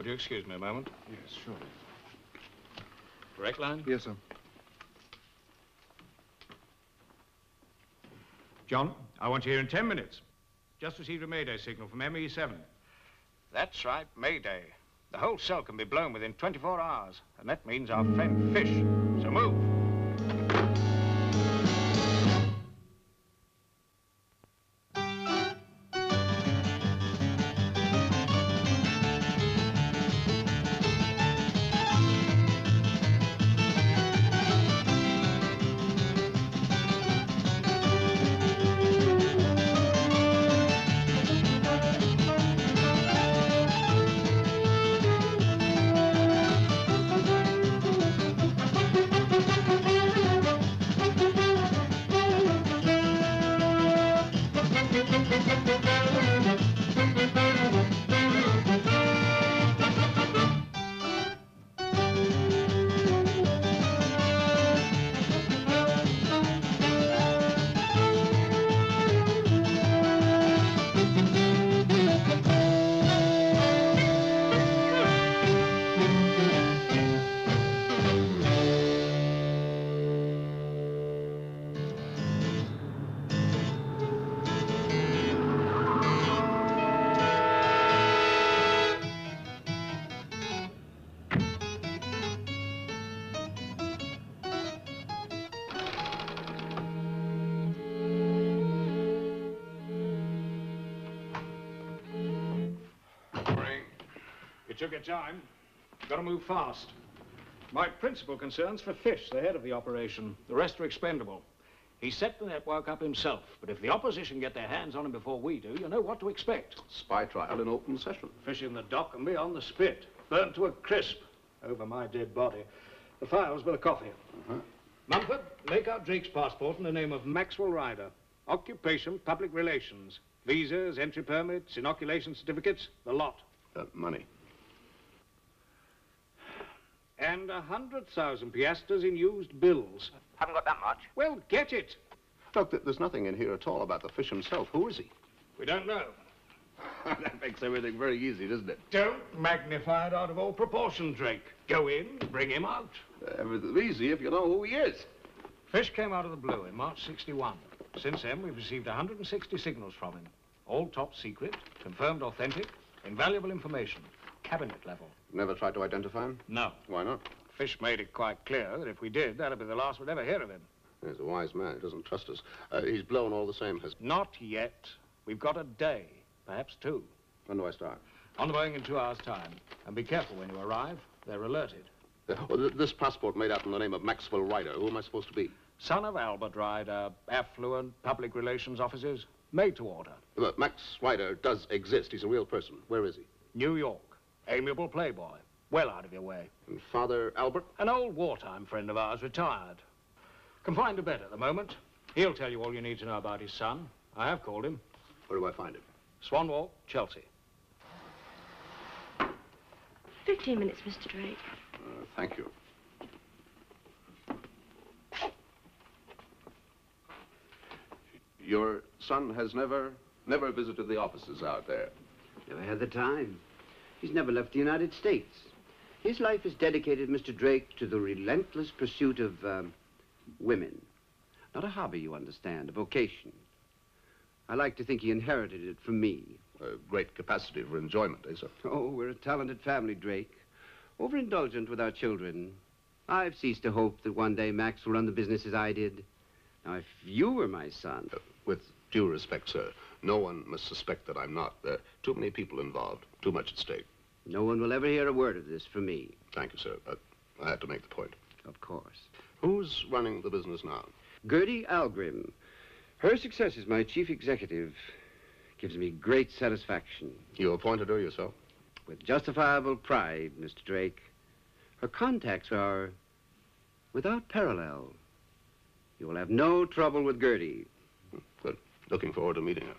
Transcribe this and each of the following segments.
Would you excuse me a moment? Yes, sure. Direct line? Yes, sir. John, I want you here in 10 minutes. Just received a Mayday signal from ME7. That's right, Mayday. The whole cell can be blown within 24 hours, and that means our friend Fish. So move. You took your time. Got to move fast. My principal concern's for Fish, the head of the operation. The rest are expendable. He set the network up himself, but if the opposition get their hands on him before we do, you know what to expect. Spy trial in open session. Fish in the dock and me on the spit, burnt to a crisp over my dead body. The files with the coffee. Mumford, make out Drake's passport in the name of Maxwell Ryder. Occupation, public relations. Visas, entry permits, inoculation certificates, the lot. Money. And 100,000 piastres in used bills. Haven't got that much. Well, get it. Look, there's nothing in here at all about the Fish himself. Who is he? We don't know. That makes everything very easy, doesn't it? Don't magnify it out of all proportion, Drake. Go in, bring him out. Everything's easy if you know who he is. Fish came out of the blue in March '61. Since then, we've received 160 signals from him. All top secret, confirmed authentic, invaluable information, cabinet level. Never tried to identify him? No. Why not? Fish made it quite clear that if we did, that'd be the last we'd ever hear of him. He's a wise man. He doesn't trust us. He's blown all the same, has... Not yet. We've got a day, perhaps two. When do I start? On the Boeing in 2 hours' time. And be careful when you arrive. They're alerted. This passport made out in the name of Maxwell Ryder. Who am I supposed to be? Son of Albert Ryder, affluent, public relations officers, made to order. But Max Ryder does exist. He's a real person. Where is he? New York. Amiable playboy. Well out of your way. And Father Albert? An old wartime friend of ours, retired. Confined to bed at the moment. He'll tell you all you need to know about his son. I have called him. Where do I find him? Swan Walk, Chelsea. 15 minutes, Mr. Drake. Thank you. Your son has never visited the offices out there. Never had the time. He's never left the United States. His life is dedicated, Mr. Drake, to the relentless pursuit of, women. Not a hobby, you understand, a vocation. I like to think he inherited it from me. A great capacity for enjoyment, eh, sir? Oh, we're a talented family, Drake. Overindulgent with our children. I've ceased to hope that one day Max will run the business as I did. Now, if you were my son... With due respect, sir, no one must suspect that I'm not. There are too many people involved, too much at stake. No one will ever hear a word of this from me. Thank you, sir. I had to make the point. Of course. Who's running the business now? Gertie Algrim. Her success as my chief executive gives me great satisfaction. You appointed her yourself? With justifiable pride, Mr. Drake. Her contacts are without parallel. You will have no trouble with Gertie. Good. Looking forward to meeting her.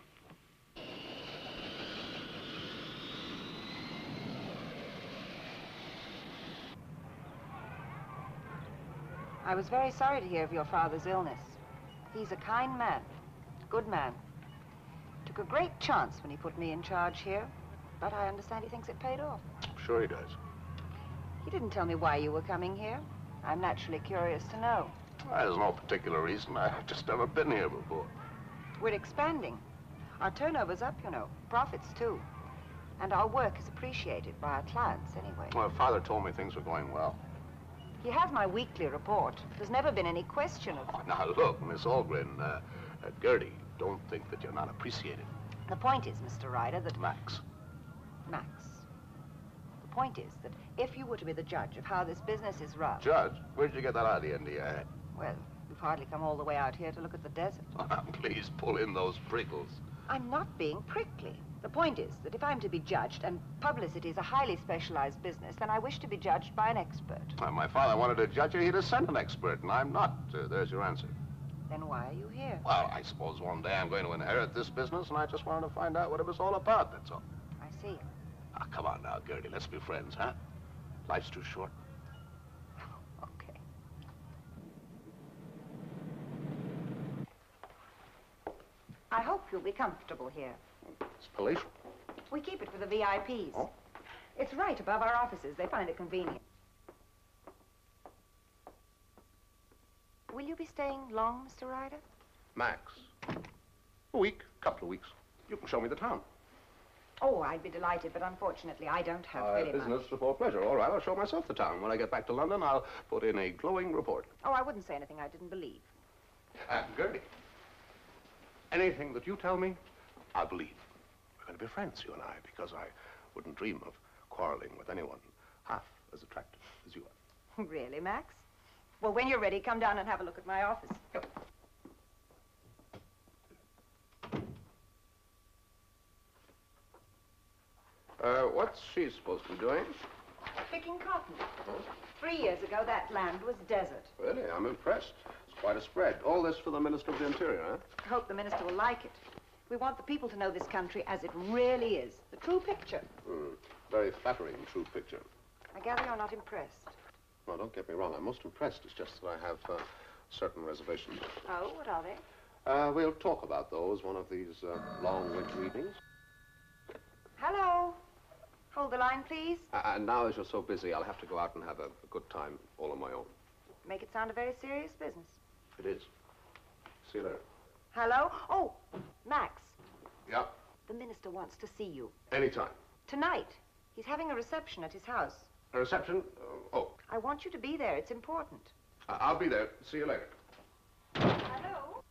I was very sorry to hear of your father's illness. He's a kind man, good man. Took a great chance when he put me in charge here. But I understand he thinks it paid off. Sure he does. He didn't tell me why you were coming here. I'm naturally curious to know. There's no particular reason. I've just never been here before. We're expanding. Our turnover's up, you know. Profits, too. And our work is appreciated by our clients, anyway. Well, Father told me things were going well. He has my weekly report. There's never been any question of... Oh, now, look, Miss Algren, Gertie, don't think that you're not appreciated. The point is, Mr. Ryder, that... Max. Max. The point is that if you were to be the judge of how this business is run... Judge, where'd you get that idea into your head? Well, you've hardly come all the way out here to look at the desert. Please pull in those prickles. I'm not being prickly. The point is that if I'm to be judged, and publicity is a highly specialized business, then I wish to be judged by an expert. Well, my father wanted to judge you. He'd have sent an expert, and I'm not. There's your answer. Then why are you here? Well, I suppose one day I'm going to inherit this business, and I just wanted to find out what it was all about, that's all. I see. Ah, come on now, Gertie. Let's be friends, huh? Life's too short. Okay. I hope you'll be comfortable here. It's palatial. We keep it for the VIPs. Oh? It's right above our offices. They find it convenient. Will you be staying long, Mr. Ryder? Max. A week, couple of weeks. You can show me the town. Oh, I'd be delighted, but unfortunately, I don't have very Business much. before pleasure. All right, I'll show myself the town. When I get back to London, I'll put in a glowing report. Oh, I wouldn't say anything I didn't believe. Gertie, anything that you tell me, I believe. We're going to be friends, you and I, because I wouldn't dream of quarreling with anyone half as attractive as you are. Really, Max? Well, when you're ready, come down and have a look at my office. What's she supposed to be doing? Picking cotton. 3 years ago, that land was desert. Really, I'm impressed. It's quite a spread. All this for the Minister of the Interior, huh? I hope the minister will like it. We want the people to know this country as it really is. The true picture. Very flattering, true picture. I gather you're not impressed. Well, don't get me wrong. I'm most impressed. It's just that I have certain reservations. Oh, what are they? We'll talk about those one of these long winter evenings. Hello. Hold the line, please. And now, as you're so busy, I'll have to go out and have a good time all on my own. Make it sound a very serious business. It is. See you later. Hello? Oh, Max. Yeah, The minister wants to see you. anytime. Tonight. He's having a reception at his house. A reception? Oh, I want you to be there. It's important. I'll be there. See you later. Hello?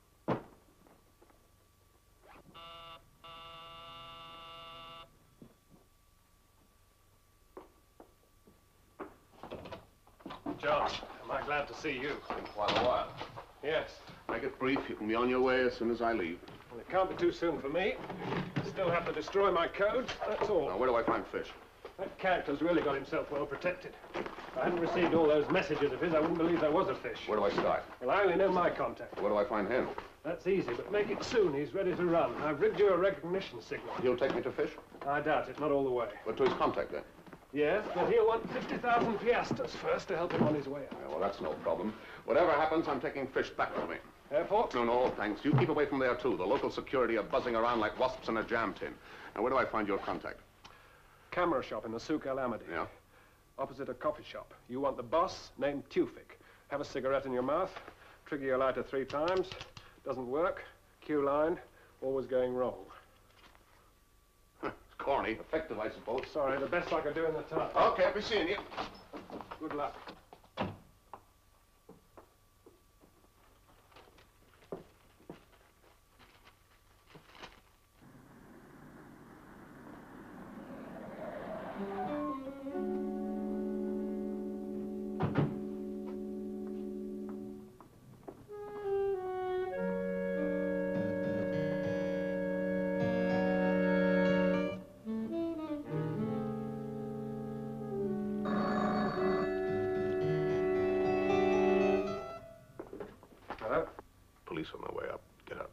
John, am I glad to see you? Been quite a while. Yes. Make it brief. You can be on your way as soon as I leave. Well, it can't be too soon for me. Still have to destroy my code, that's all. Now, where do I find fish? That character's really got himself well protected. If I hadn't received all those messages of his, I wouldn't believe there was a fish. Where do I start? Well, I only know my contact. Where do I find him? That's easy, but make it soon. He's ready to run. I've rigged you a recognition signal. He'll take me to fish? I doubt it, not all the way. But to his contact, then? Yes, but he'll want 50,000 piastres first to help him on his way out. Yeah, well, that's no problem. Whatever happens, I'm taking fish back with me. Airport? No, thanks. You keep away from there, too. The local security are buzzing around like wasps in a jam tin. Now, where do I find your contact? Camera shop in the Souk El Amadi. Yeah? Opposite a coffee shop. You want the boss, named Tufik. Have a cigarette in your mouth, trigger your lighter 3 times. Doesn't work. Queue line, always going wrong. It's corny. Effective, I suppose. Sorry, the best I could do in the time. Okay, I'll be seeing you. Good luck. Police on their way up. Get up.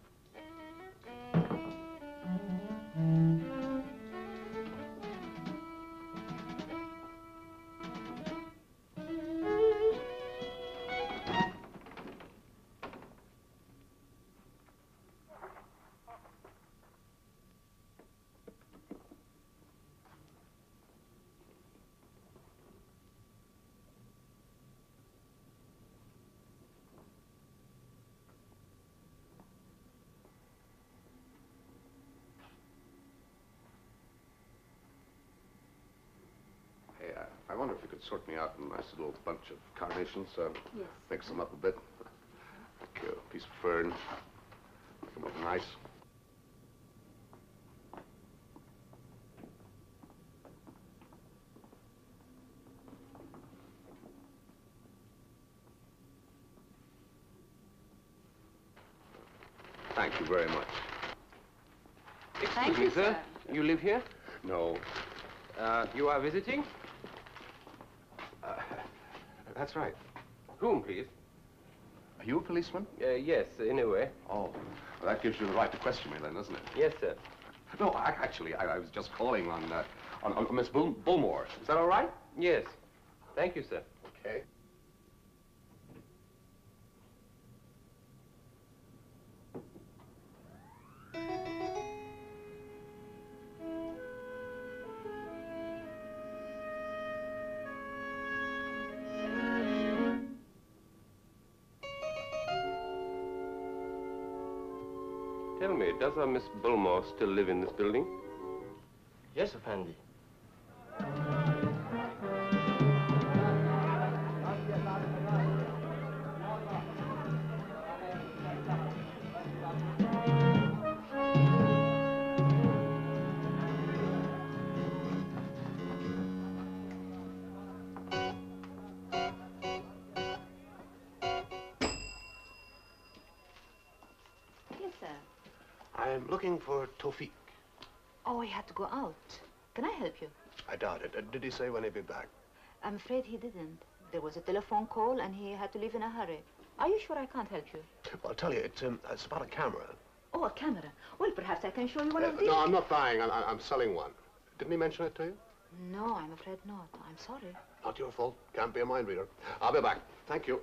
I wonder if you could sort me out a nice little bunch of carnations. Yes. Mix them up a bit. Like a piece of fern. Make them look nice. Thank you very much. Excuse me, sir. You live here? No. You are visiting? That's right. Whom, please? Are you a policeman? Yes, in a way. Oh, well, that gives you the right to question me then, doesn't it? Yes, sir. No, actually, I was just calling on Miss Bullmore. Is that all right? Yes. Thank you, sir. Okay. Tell me, does our Miss Bullmore still live in this building? Yes, Effendi. Yes, sir. I'm looking for Tawfiq. Oh, he had to go out. Can I help you? I doubt it. Did he say when he'd be back? I'm afraid he didn't. There was a telephone call and he had to leave in a hurry. Are you sure I can't help you? Well, I'll tell you, it's about a camera. Oh, a camera. Well, perhaps I can show you one of these. No, I'm not buying. I'm selling one. Didn't he mention it to you? No, I'm afraid not. I'm sorry. Not your fault. Can't be a mind reader. I'll be back. Thank you.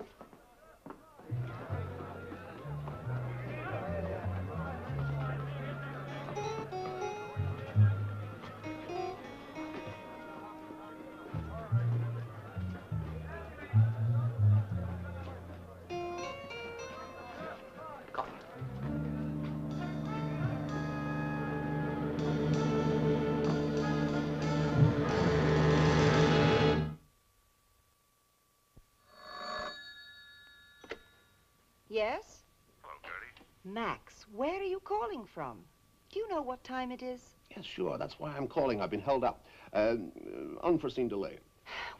Yes? Hello, Gertie. Max, where are you calling from? Do you know what time it is? Yes, sure. That's why I'm calling. I've been held up. Unforeseen delay.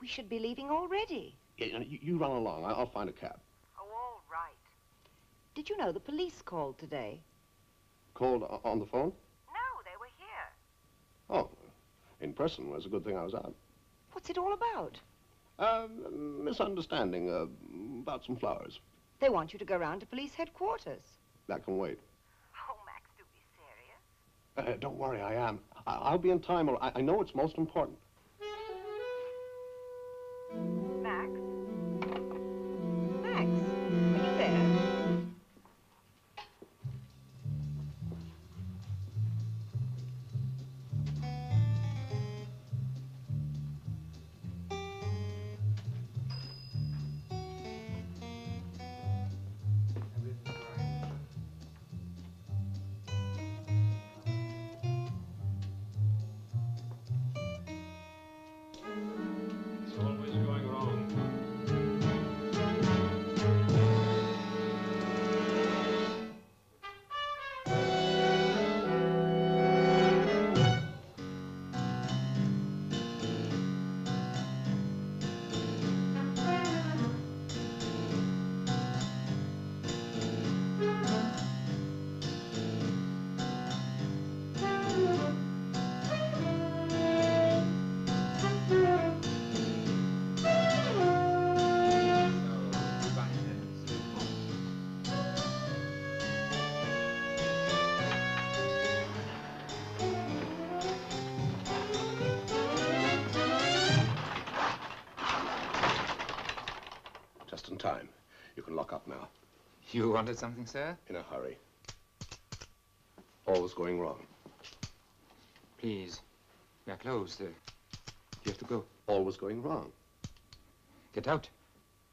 We should be leaving already. Yeah, you run along. I'll find a cab. Oh, all right. Did you know the police called today? Called on the phone? No, they were here. Oh, in person was a good thing I was out. What's it all about? Misunderstanding about some flowers. They want you to go round to police headquarters. That can wait. Oh, Max, do be serious. Don't worry, I am. I'll be in time. I know it's most important. Max? Max, are you there? It's always going wrong. Just in time. You can lock up now. You wanted something, sir? In a hurry. All was going wrong. Please. We are closed. You have to go. All was going wrong. Get out.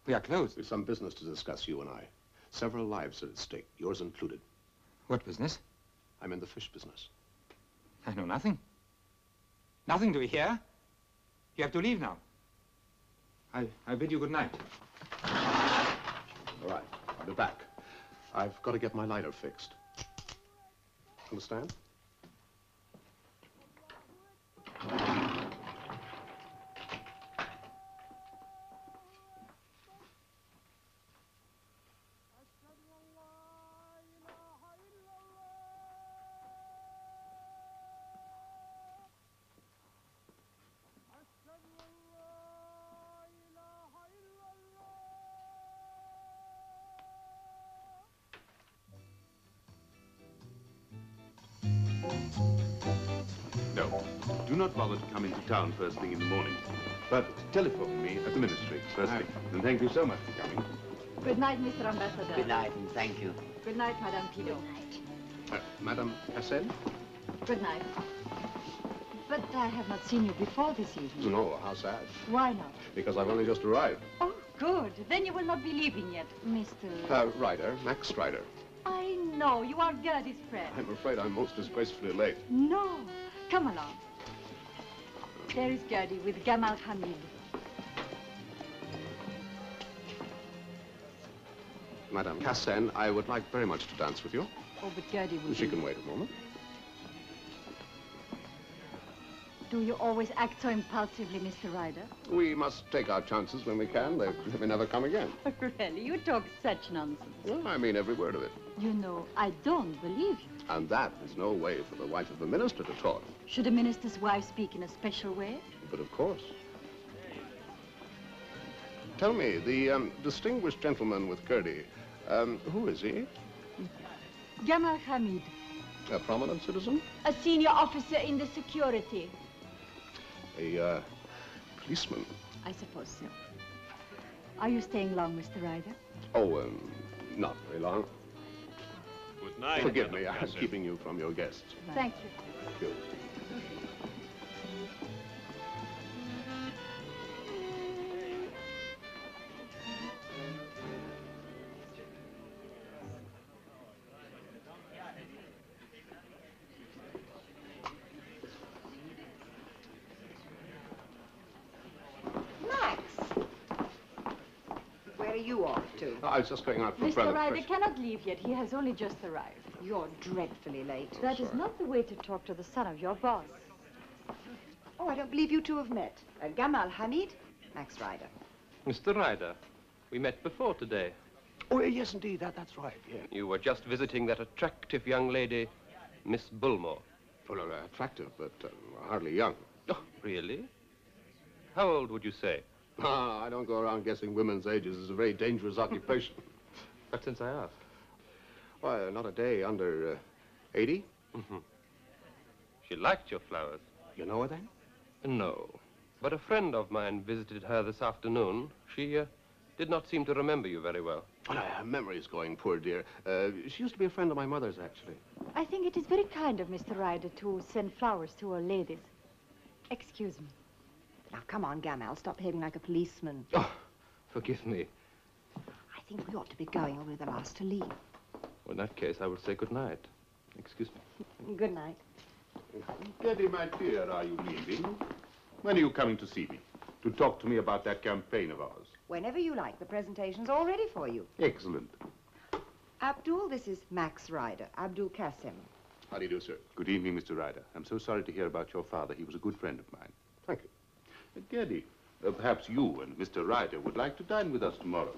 We are closed. There's some business to discuss, you and I. Several lives are at stake, yours included. What business? I'm in the fish business. I know nothing. Nothing, do we hear? You have to leave now. I bid you good night. All right, I'll be back. I've got to get my lighter fixed. Understand? No, do not bother to come into town first thing in the morning. But telephone me at the ministry first thing. And thank you so much for coming. Good night, Mr. Ambassador. Good night, and thank you. Good night, Madame Pilot. Madame Cassel? Good night. But I have not seen you before this evening. No, how sad. Why not? Because I've only just arrived. Oh, good. Then you will not be leaving yet, Mr. Ryder, Max Ryder. I know. You are Gertie's friend. I'm afraid I'm most disgracefully late. No. Come along. There is Gertie with Gamal Hamid. Madame Cassel, I would like very much to dance with you. Oh, but Gertie will She be... can wait a moment. Do you always act so impulsively, Mr. Ryder? We must take our chances when we can. They may never come again. Really? You talk such nonsense. Well, I mean every word of it. You know, I don't believe you. And that is no way for the wife of the minister to talk. Should a minister's wife speak in a special way? But of course. Tell me, the distinguished gentleman with Gertie, who is he? Gamal Hamid, A prominent citizen? a senior officer in the security. A policeman? I suppose so. Are you staying long, Mr. Ryder? Oh, not very long. Good night. Forgive me, I'm keeping you from your guests. Thank you. Thank you. Max! Where are you off to? I was just going out for a Mr. friend of Ryder Chris. cannot leave yet. He has only just arrived. You're dreadfully late. That is not the way to talk to the son of your boss. Oh, I don't believe you two have met. Gamal Hamid, Max Ryder. Mr. Ryder, we met before today. Oh, yes, indeed, that's right, yeah. You were just visiting that attractive young lady, Miss Bullmore. Well, attractive, but hardly young. Oh, really? How old would you say? Ah, I don't go around guessing women's ages. It's a very dangerous occupation. But since I asked. Why, not a day under 80? Mm-hmm. She liked your flowers. You know her then? No. But a friend of mine visited her this afternoon. She did not seem to remember you very well. Oh, no, her memory's going, poor dear. She used to be a friend of my mother's, actually. I think it is very kind of Mr. Ryder to send flowers to our ladies. Excuse me. Now, come on, Gamal. Stop behaving like a policeman. Oh, forgive me. I think we ought to be going, or we're the last to leave. Well, in that case, I will say good night. Excuse me. Good night. Gertie, my dear, are you leaving? When are you coming to see me? To talk to me about that campaign of ours? Whenever you like. The presentation's all ready for you. Excellent. Abdul, this is Max Ryder. Abdul Qasim. How do you do, sir? Good evening, Mr. Ryder. I'm so sorry to hear about your father. He was a good friend of mine. Thank you. Gertie, perhaps you and Mr. Ryder would like to dine with us tomorrow.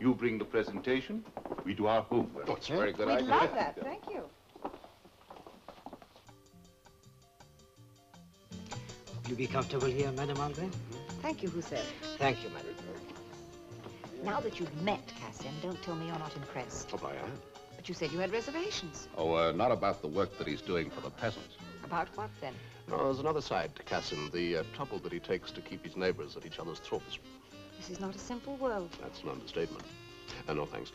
You bring the presentation, we do our homework. Oh, it's a very good We'd idea. love that. Thank you. Will you be comfortable here, Madame Andre? Thank you, Hussein. Thank you, Madame. Now that you've met Qasim, don't tell me you're not impressed. Oh, I am. But you said you had reservations. Oh, not about the work that he's doing for the peasants. About what, then? No, there's another side to Qasim, the trouble that he takes to keep his neighbors at each other's throats. This is not a simple world. That's an understatement. No, thanks.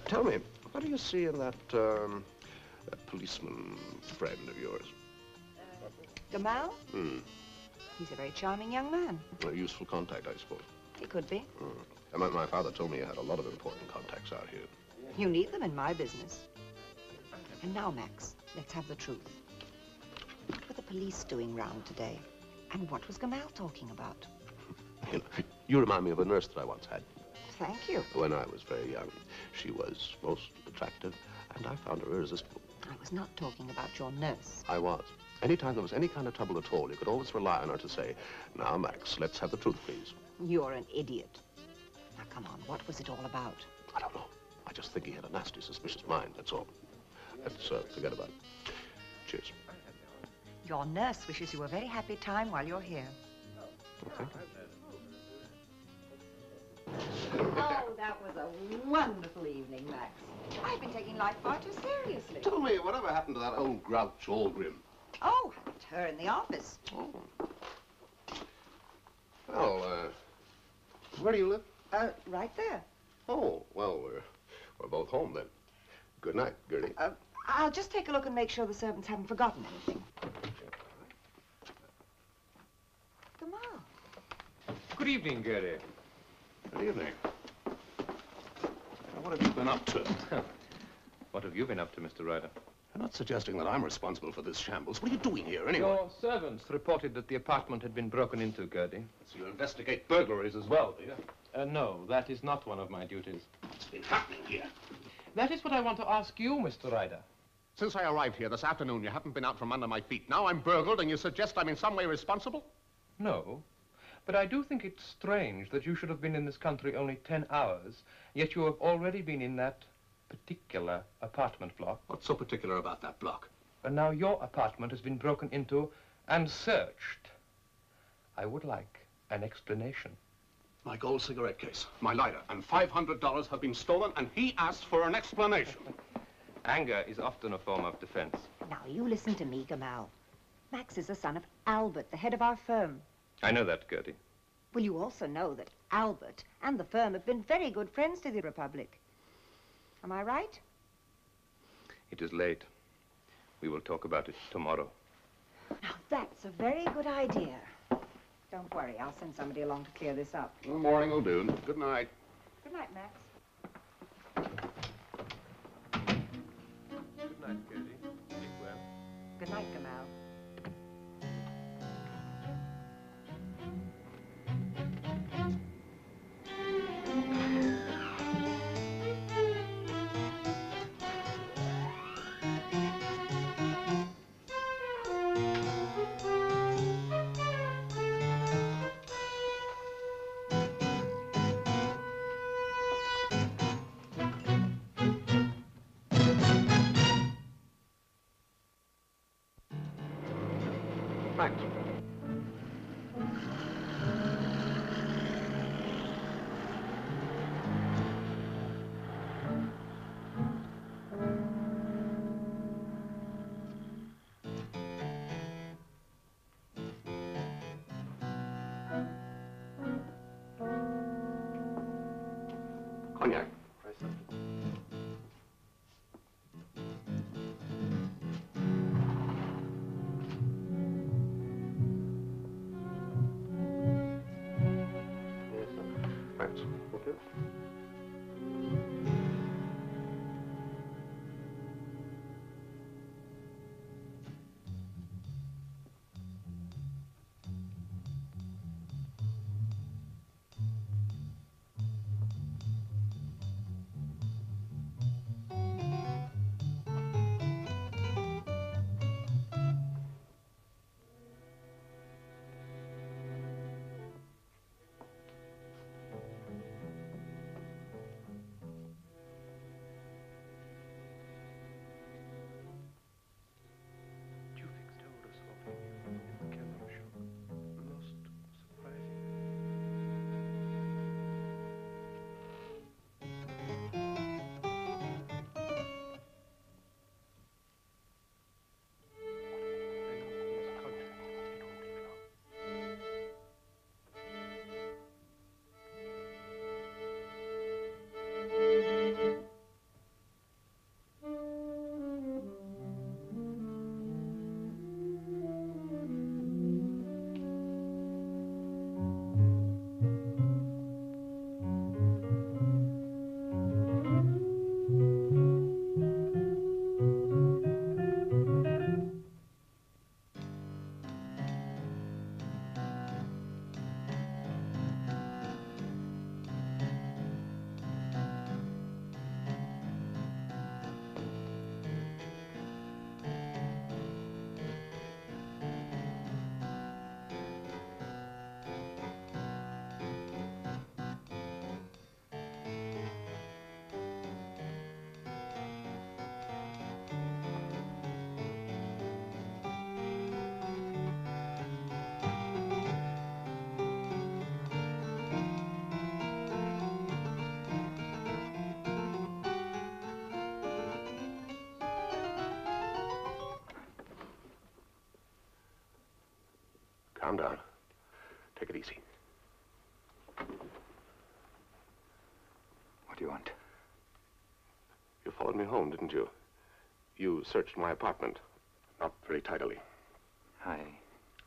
Tell me, what do you see in that policeman friend of yours? Gamal? Hmm. He's a very charming young man. A useful contact, I suppose. He could be. My father told me you had a lot of important contacts out here. You need them in my business. And now, Max, let's have the truth. What were the police doing round today? And what was Gamal talking about? You remind me of a nurse that I once had. Thank you. When I was very young, she was most attractive, and I found her irresistible. I was not talking about your nurse. I was. Anytime there was any kind of trouble at all, you could always rely on her to say, "Now, Max, let's have the truth, please." You're an idiot. Now, come on, what was it all about? I don't know. I just think he had a nasty, suspicious mind, that's all. Let's forget about it. Cheers. Your nurse wishes you a very happy time while you're here. Okay. Oh, that was a wonderful evening, Max. I've been taking life far too seriously. Tell me, whatever happened to that old grouch, Allgrim? Oh, it's her in the office. Oh. Well, where do you live? Right there. Oh, well, we're both home then. Good night, Gertie. I'll just take a look and make sure the servants haven't forgotten anything. Gamal. Good evening, Gertie. Good evening. Now, what have you been up to? What have you been up to, Mr. Ryder? I'm not suggesting that I'm responsible for this shambles. What are you doing here, anyway? Your servants reported that the apartment had been broken into, Gertie. So you investigate burglaries as well, do you? No, that is not one of my duties. What's been happening here? That is what I want to ask you, Mr. Ryder. Since I arrived here this afternoon, you haven't been out from under my feet. Now I'm burgled, and you suggest I'm in some way responsible? No, but I do think it's strange that you should have been in this country only 10 hours, yet you have already been in that particular apartment block. What's so particular about that block? And now your apartment has been broken into and searched. I would like an explanation. My gold cigarette case, my lighter, and $500 have been stolen, and he asked for an explanation. Anger is often a form of defense. Now, you listen to me, Gamal. Max is the son of Albert, the head of our firm. I know that, Gertie. Well, you also know that Albert and the firm have been very good friends to the Republic. Am I right? It is late. We will talk about it tomorrow. Now, that's a very good idea. Don't worry, I'll send somebody along to clear this up. Well, morning will do. Good night. Good night, Max. Good night, Gertie. Sleep well. Good night, Gamal. Max. Cognac. Thanks. Okay. calm down. Take it easy. What do you want? You followed me home, didn't you? You searched my apartment. Not very tidily. I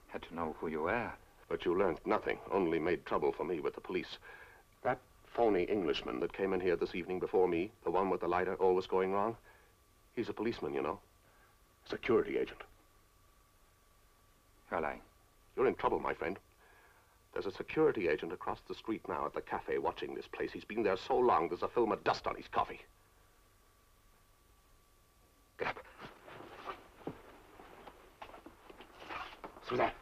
had to know who you were. But you learned nothing, only made trouble for me with the police. That phony Englishman that came in here this evening before me, the one with the lighter always going wrong, he's a policeman, you know. Security agent. You're lying. You're in trouble, my friend. There's a security agent across the street now at the cafe watching this place. He's been there so long, there's a film of dust on his coffee. Get up. Through that.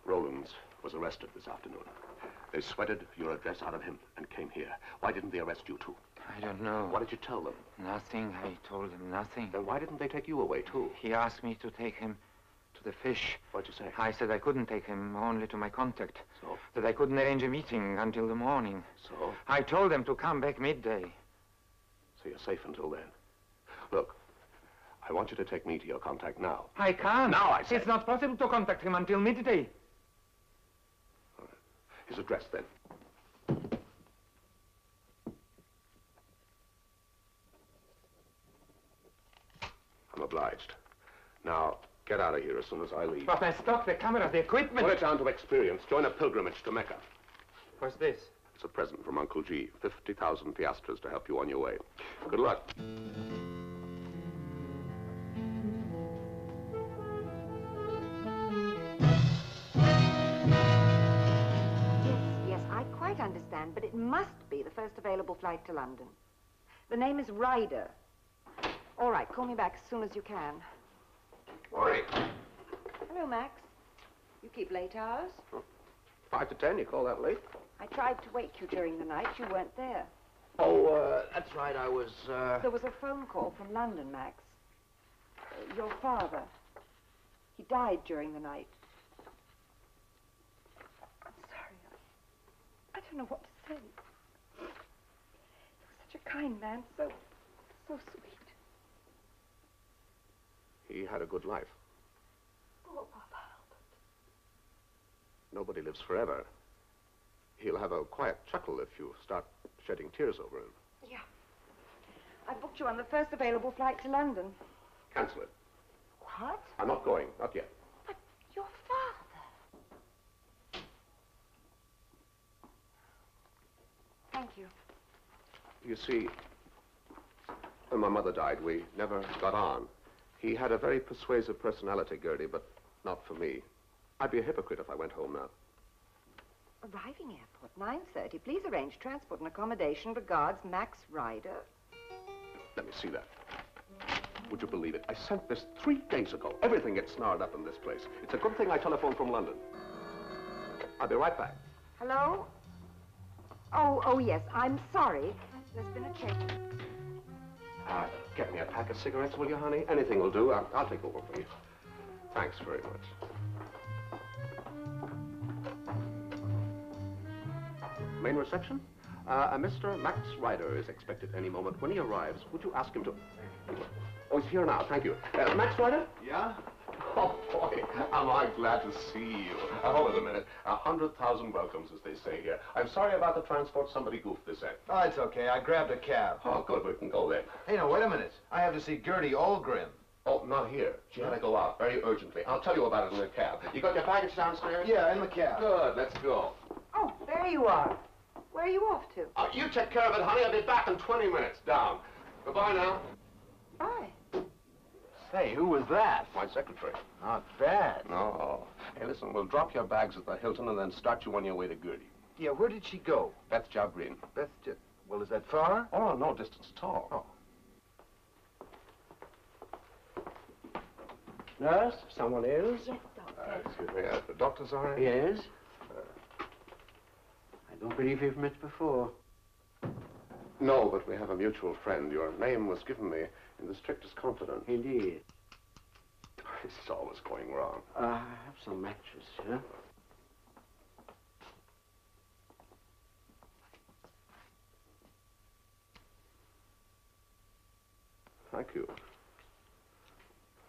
Rowlands was arrested this afternoon. They sweated your address out of him and came here. Why didn't they arrest you too? I don't know. What did you tell them? Nothing. I told him nothing. Then why didn't they take you away too? He asked me to take him to the fish. What'd you say? I said I couldn't take him, only to my contact. So? That I couldn't arrange a meeting until the morning. So? I told them to come back midday. So you're safe until then. Look, I want you to take me to your contact now. I can't. Now, I say. It's not possible to contact him until midday. His address, then. I'm obliged. Now, get out of here as soon as I leave. But I stopped the camera, the equipment. Put it down to experience. Join a pilgrimage to Mecca. What's this? It's a present from Uncle G. 50,000 piastres to help you on your way. Good luck. Yes, I quite understand, but it must be the first available flight to London. The name is Ryder. All right, call me back as soon as you can. All right. Hello, Max. You keep late hours? 5 to 10, you call that late? I tried to wake you during the night. You weren't there. Oh, that's right. I was, There was a phone call from London, Max. Your father. He died during the night. I'm sorry. I don't know what to say. He was such a kind man, so sweet. He had a good life. Oh, Papa Albert. Nobody lives forever. He'll have a quiet chuckle if you start shedding tears over him. Yeah. I booked you on the first available flight to London. Cancel it. What? I'm not going, not yet. But your father. Thank you. You see, when my mother died, we never got on. He had a very persuasive personality, Gertie, but not for me. I'd be a hypocrite if I went home now. Arriving airport, 9:30. Please arrange transport and accommodation. Regards, Max Ryder. Let me see that. Would you believe it? I sent this 3 days ago. Everything gets snarled up in this place. It's a good thing I telephoned from London. I'll be right back. Hello? Oh, yes. I'm sorry. There's been a change. Get me a pack of cigarettes, will you, honey? Anything will do. I'll take over for you. Thanks very much. Main reception? Mr. Max Ryder is expected any moment. When he arrives, would you ask him to... Oh, he's here now. Thank you. Max Ryder? Yeah? Oh, boy, am I glad to see you. Hold on a minute. 100,000 welcomes, as they say here. I'm sorry about the transport. Somebody goofed this end. Oh, it's okay. I grabbed a cab. Oh, good. We can go then. Hey, now, wait a minute. I have to see Gertie Olgrim. Oh, not here. She had to go out very urgently. I'll tell you about it in the cab. You got your baggage downstairs? Yeah, in the cab. Good. Let's go. Oh, there you are. Where are you off to? You take care of it, honey. I'll be back in 20 minutes. Down. Goodbye now. Bye. Say, who was that? My secretary. Not bad. No. Hey, listen, we'll drop your bags at the Hilton and then start you on your way to Gertie. Yeah, where did she go? Beth Jow Green. Beth, well, is that far? Oh, no distance at all. Oh. Nurse, someone else? Yes, Doctor. Excuse me, the doctor's all right? Yes? I don't believe we've met before. No, but we have a mutual friend. Your name was given me in the strictest confidence. Indeed. This is always going wrong. I have some matches, huh? Thank you.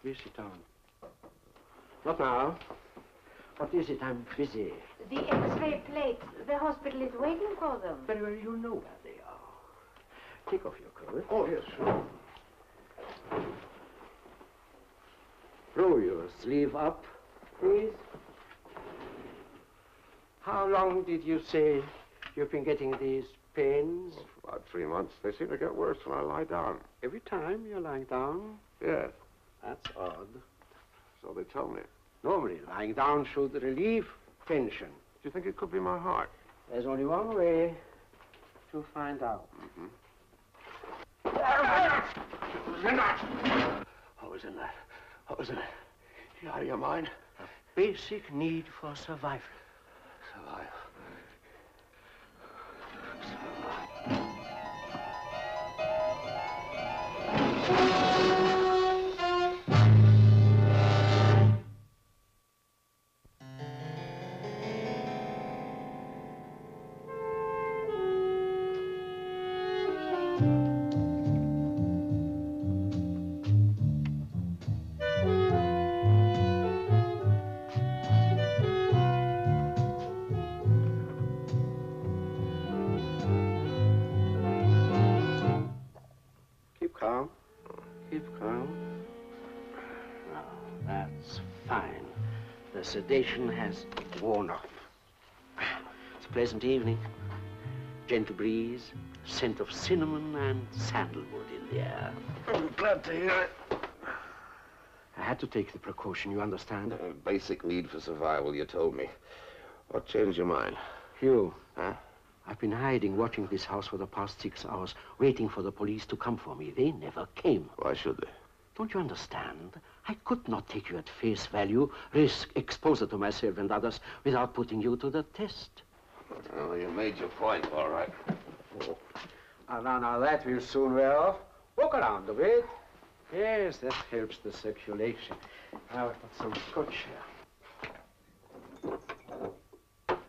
Please sit down. Not now. What is it? I'm busy. The X-ray plates. The hospital is waiting for them. Very well, you know where they are. Take off your coat. Oh, yes, sure. Roll your sleeve up, please. How long did you say you've been getting these pains? For about 3 months. They seem to get worse when I lie down. Every time you're lying down? Yes. That's odd. So they tell me. Normally, lying down should relieve tension. Do you think it could be my heart? There's only one way to find out. What was in that? What was in it? You out of your mind? A basic need for survival. Survival. The sedation has worn off. It's a pleasant evening. Gentle breeze, scent of cinnamon and sandalwood in the air. I'm glad to hear it. I had to take the precaution, you understand? Basic need for survival, you told me. What changed your mind? Hugh. Huh? I've been hiding, watching this house for the past 6 hours, waiting for the police to come for me. They never came. Why should they? Don't you understand? I could not take you at face value, risk exposure to myself and others without putting you to the test. Well, you made your point, all right. Oh. Now, that will soon wear off. Walk around a bit. Yes, that helps the circulation. Now, I've got some scotch here.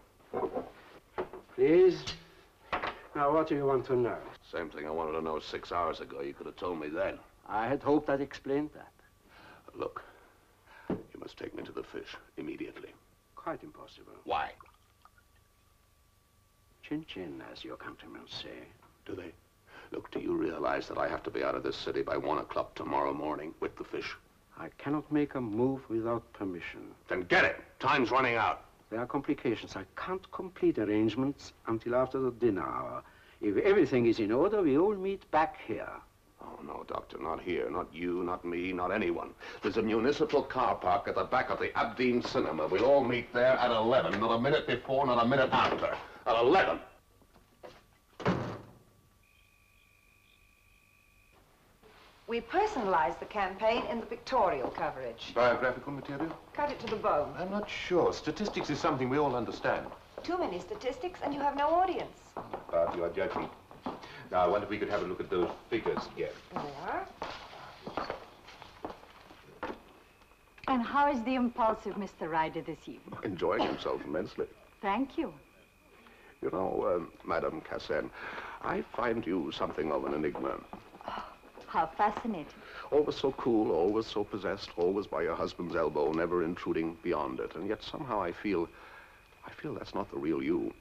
Please. Now, what do you want to know? Same thing I wanted to know 6 hours ago. You could have told me then. I had hoped I'd explained that. Look, you must take me to the fish immediately. Quite impossible. Why? Chin-chin, as your countrymen say. Do they? Look, do you realize that I have to be out of this city by 1 o'clock tomorrow morning with the fish? I cannot make a move without permission. Then get it. Time's running out. There are complications. I can't complete arrangements until after the dinner hour. If everything is in order, we all meet back here. Oh, no, Doctor, not here. Not you, not me, not anyone. There's a municipal car park at the back of the Abdeen Cinema. We'll all meet there at 11, not a minute before, not a minute after. At 11. We personalized the campaign in the pictorial coverage. Biographical material? Cut it to the bone. I'm not sure. Statistics is something we all understand. Too many statistics and you have no audience. About your judgment. Now, I wonder if we could have a look at those figures again. There they are. And how is the impulsive Mr. Ryder this evening? Enjoying himself immensely. Thank you. You know, Madame Cassen, I find you something of an enigma. Oh, how fascinating. Always so cool, always so possessed, always by your husband's elbow, never intruding beyond it. And yet somehow I feel that's not the real you.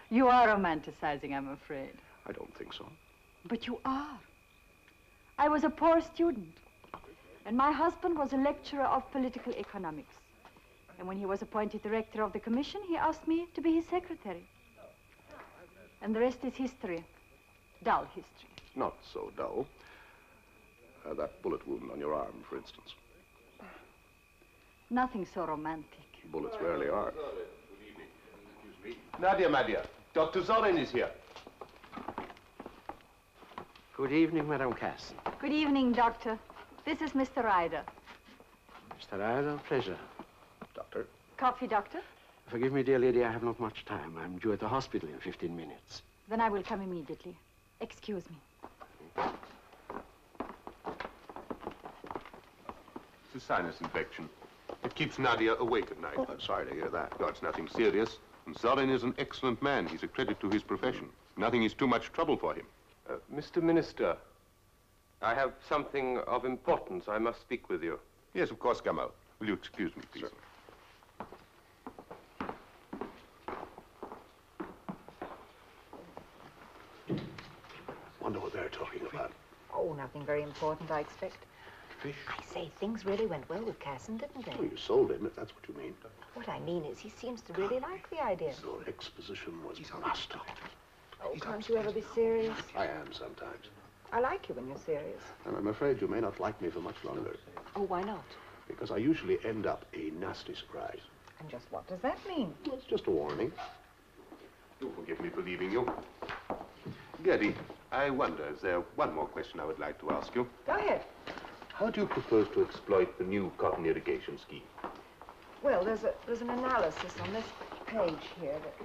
You are romanticizing, I'm afraid. I don't think so. But you are. I was a poor student, and my husband was a lecturer of political economics. And when he was appointed director of the commission, he asked me to be his secretary. And the rest is history. Dull history. Not so dull. That bullet wound on your arm, for instance. Nothing so romantic. Bullets rarely are. Nadia, my dear, Dr. Zorin is here. Good evening, Madame Cassen. Good evening, Doctor. This is Mr. Ryder. Mr. Ryder, pleasure. Doctor? Coffee, Doctor? Forgive me, dear lady, I have not much time. I'm due at the hospital in 15 minutes. Then I will come immediately. Excuse me. It's a sinus infection. It keeps Nadia awake at night. I'm sorry to hear that. No, it's nothing serious. And Zorin is an excellent man. He's a credit to his profession. Nothing is too much trouble for him. Mr. Minister, I have something of importance. I must speak with you. Yes, of course, come out. Will you excuse me, please? Wonder what they're talking about. Oh, nothing very important, I expect. Fish? I say, things really went well with Casson, didn't they? Oh, you sold him, if that's what you mean. What I mean is, he seems to really like the idea. Your exposition was masterly. Oh, can't you ever be serious? I am sometimes. I like you when you're serious. And I'm afraid you may not like me for much longer. Oh, why not? Because I usually end up a nasty surprise. And just what does that mean? Well, it's just a warning. Do forgive me for leaving you. Gertie, I wonder, is there one more question I would like to ask you? Go ahead. How do you propose to exploit the new cotton irrigation scheme? Well, there's an analysis on this page here that...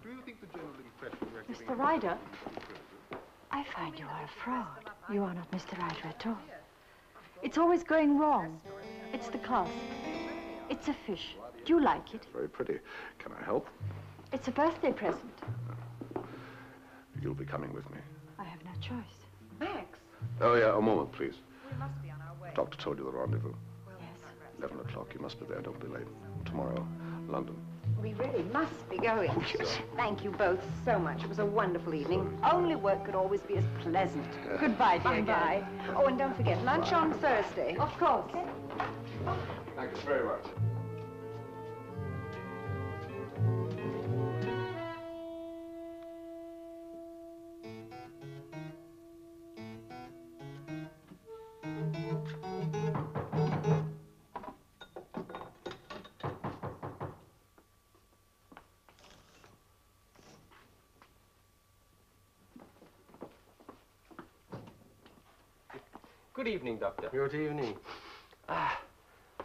Do you think the general impression we're giving... Mr. Ryder, I find you are a fraud. You are not Mr. Ryder at all. It's always going wrong. It's the cloth. It's a fish. Do you like it? Very pretty. Can I help? It's a birthday present. You'll be coming with me. I have no choice. Max! Oh, yeah, a moment, please. We must be on our way. Doctor told you the rendezvous. Yes. 11 o'clock. You must be there. Don't be late. Tomorrow, London. We really must be going. Oh, yes. Thank you both so much. It was a wonderful evening. Only work could always be as pleasant. Goodbye, dear. Bye-bye. Oh, and don't forget, lunch on Thursday. Of course. Thank you very much. Good evening, Doctor. Good evening.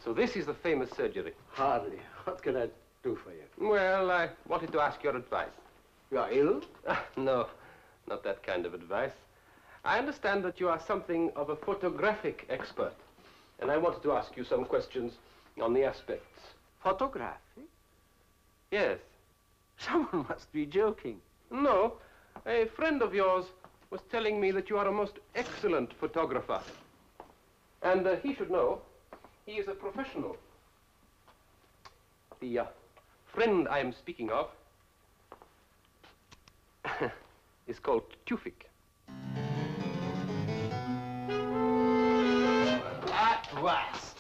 So this is the famous surgery. Hardly. What can I do for you? Well, I wanted to ask your advice. You are ill? No, not that kind of advice. I understand that you are something of a photographic expert, and I wanted to ask you some questions on the aspects. Photography? Yes. Someone must be joking. No, a friend of yours was telling me that you are a most excellent photographer. And he should know, he is a professional. The friend I am speaking of is called Tufik. At last.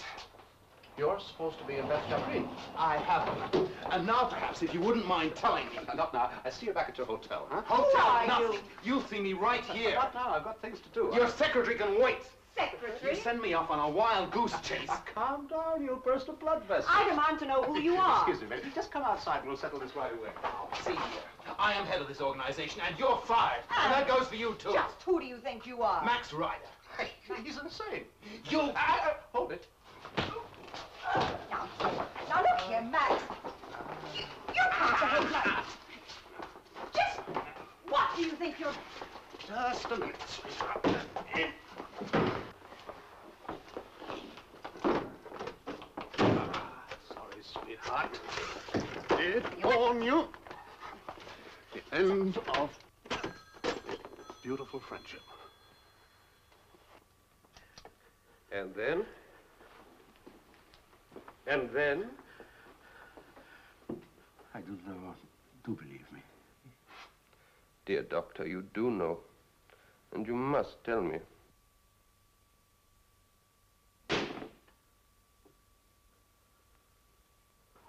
You're supposed to be in Beth Capri. I haven't. And now, perhaps, if you wouldn't mind telling me. Not now. I see you back at your hotel, huh? Hotel, nothing. You'll see me right here. Not now. I've got things to do. Your secretary can wait. Secretary? You send me off on a wild goose chase. Calm down. You'll burst a blood vessel. I demand to know who you are. Excuse me, mate. Just come outside and we'll settle this right away. See here. I am head of this organization, and you're fired. And that goes for you, too. Just who do you think you are? Max Ryder. Hey, he's insane. You... Hold it. Now look here, Max. You can't behave like... Just what do you think you're... Just a minute, sweetheart. Sorry, sweetheart. Did warn you. The end of beautiful friendship. And then? And then? I don't know. Do believe me. Dear doctor, you do know. And you must tell me.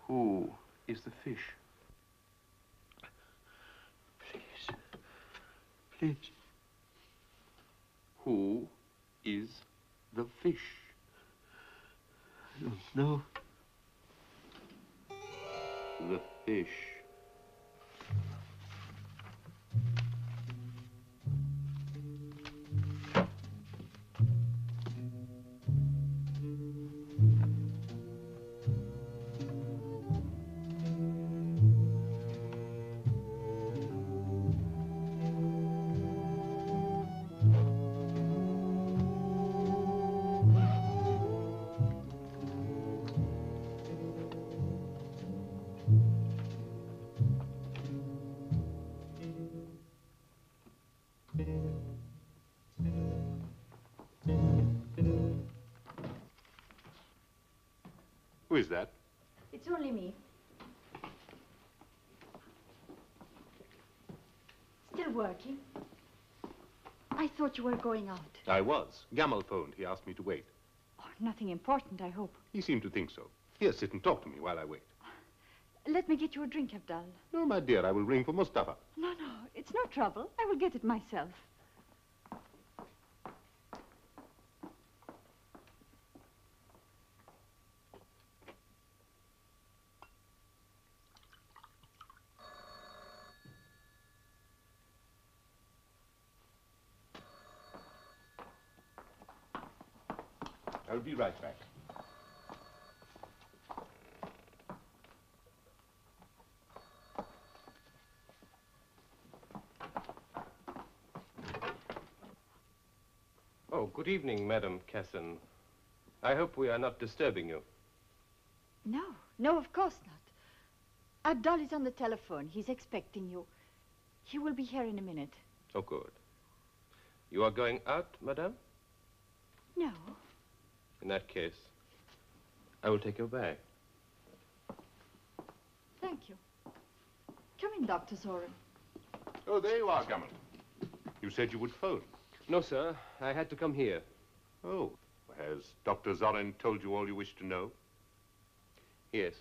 Who is the fish? Please. Please. Who is the fish? I don't know. The fish. Who is that? It's only me. Still working? I thought you were going out. I was. Gamal phoned. He asked me to wait. Oh, nothing important, I hope. He seemed to think so. Here, sit and talk to me while I wait. Let me get you a drink, Abdal. No, my dear, I will ring for Mustafa. No, it's no trouble. I will get it myself. I'll be right back. Oh, good evening, Madam Casson. I hope we are not disturbing you. No, of course not. Abdal is on the telephone. He's expecting you. He will be here in a minute. Oh, good. You are going out, Madame? No. In that case, I will take your bag. Thank you. Come in, Dr. Zoran. Oh, there you are, Gamal. You said you would phone. No, sir. I had to come here. Oh. Has Dr. Zorin told you all you wish to know? Yes.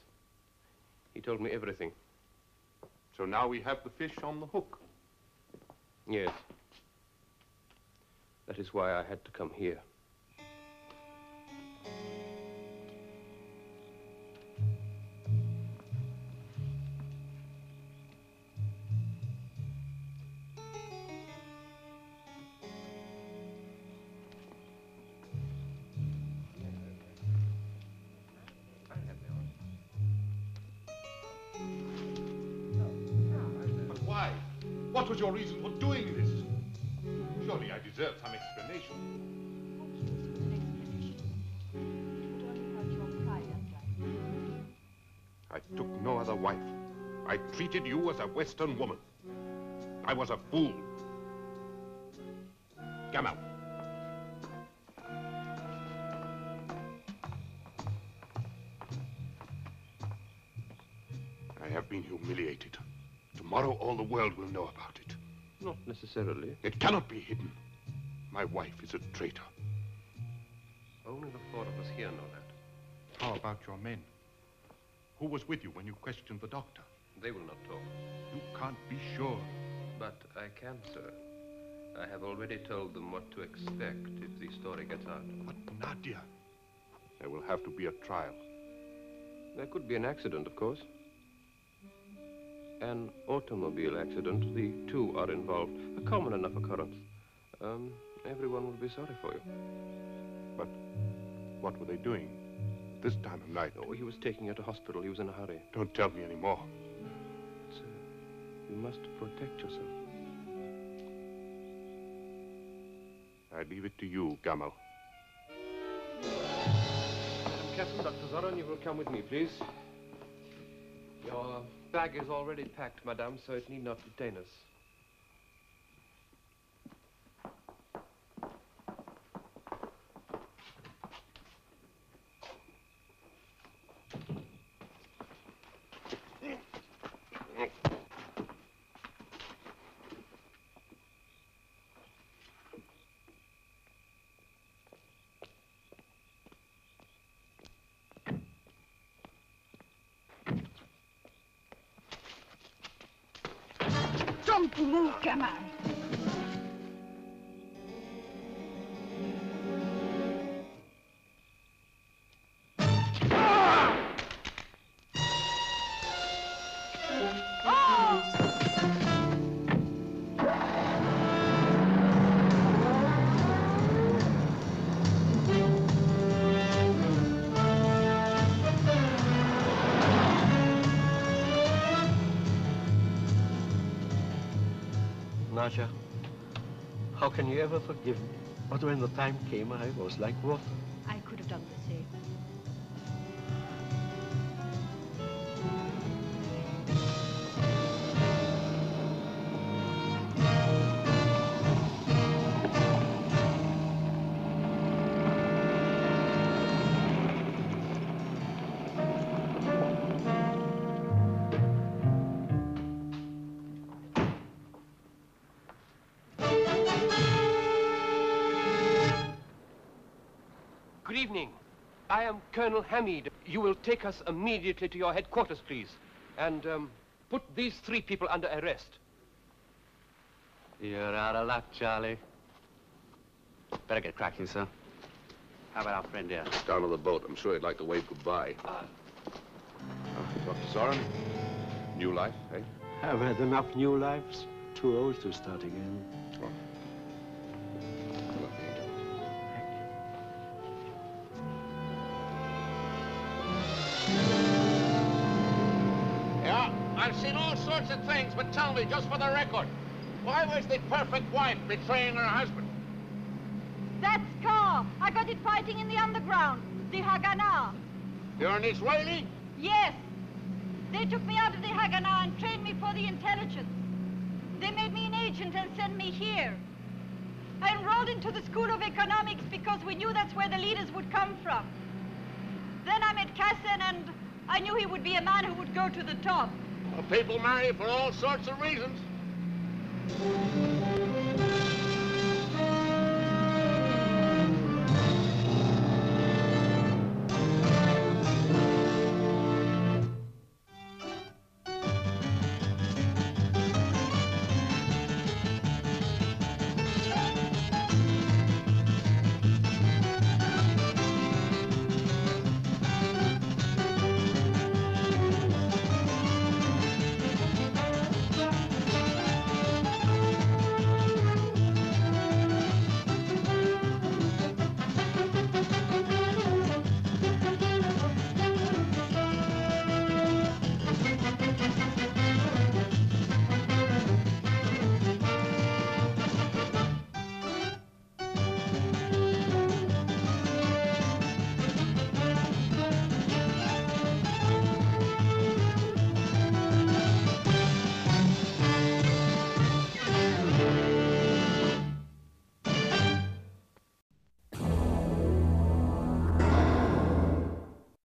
He told me everything. So now we have the fish on the hook. Yes. That is why I had to come here. What was your reason for doing this? Surely I deserve some explanation. I took no other wife. I treated you as a Western woman. I was a fool. Come out. I have been humiliated. Tomorrow all the world will know about it. Not necessarily. It cannot be hidden. My wife is a traitor. Only the four of us here know that. How about your men? Who was with you when you questioned the doctor? They will not talk. You can't be sure. But I can, sir. I have already told them what to expect if the story gets out. But Nadia? There will have to be a trial. There could be an accident, of course. An automobile accident. The two are involved. A common enough occurrence. Everyone will be sorry for you. But what were they doing this time of night? Oh, he was taking her to hospital. He was in a hurry. Don't tell me any more. Sir, you must protect yourself. I leave it to you, Gamal. Madam Casson, Dr. Zoran, you will come with me, please. Your bag is already packed, madame, so it need not detain us. Don't move, Gamal. Naja, how can you ever forgive me? But when the time came, I was like water. I could have done the same. evening. I am Colonel Hamid. You will take us immediately to your headquarters, please. And, put these 3 people under arrest. You're out of luck, Charlie. Better get cracking, sir. How about our friend here? Down on the boat. I'm sure he'd like to wave goodbye. Dr. Soren, new life, eh? I've had enough new lives. Too old to start again. Oh. Yeah, I've seen all sorts of things, but tell me, just for the record, why was the perfect wife betraying her husband? That scar, I got it fighting in the underground, the Haganah. You're an Israeli? Yes. They took me out of the Haganah and trained me for the intelligence. They made me an agent and sent me here. I enrolled into the School of Economics because we knew that's where the leaders would come from. Then I met Kassan, and I knew he would be a man who would go to the top. Well, people marry for all sorts of reasons.